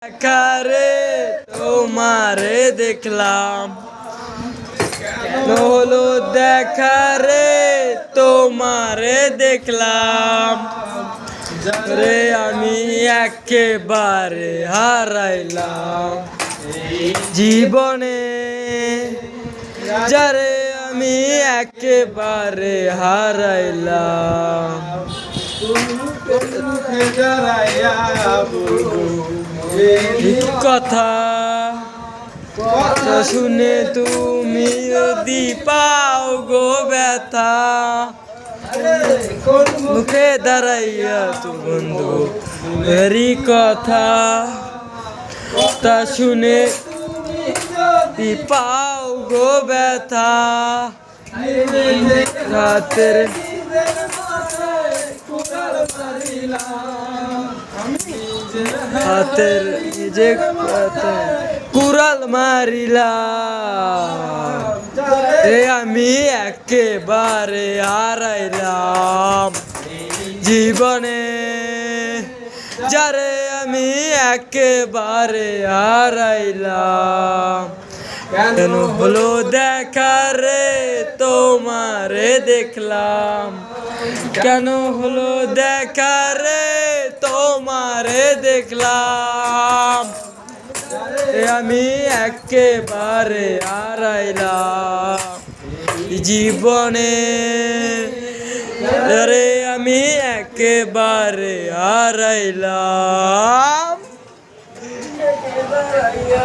দেখারে তোমারে দেখলাম, হলো দেখারে তোমারে দেখলাম, রে আমি একেবারে হারাইলাম জীবনে, যারে আমি একেবারে হারাইলাম। কথা শুনে তুমি যদি পাও গো ব্যথা, মুখে দাঁড়াইয়া তু বন্ধু এরই কথা, তা শুনে যদি পাও গো ব্যথা, রাতের হাতের নিজে কুড়াল মারিলাম, রে আমি একেবারে হারাইলাম জীবনে, যারে আমি একেবারে হারাইলাম। কেন হলো দেখারে তোমারে দেখলাম, কেন হলো দেখারে তোমারে দেখলাম, আমি একেবারে হারাইলাম জীবনে, রে আমি একেবারে হারাইলাম।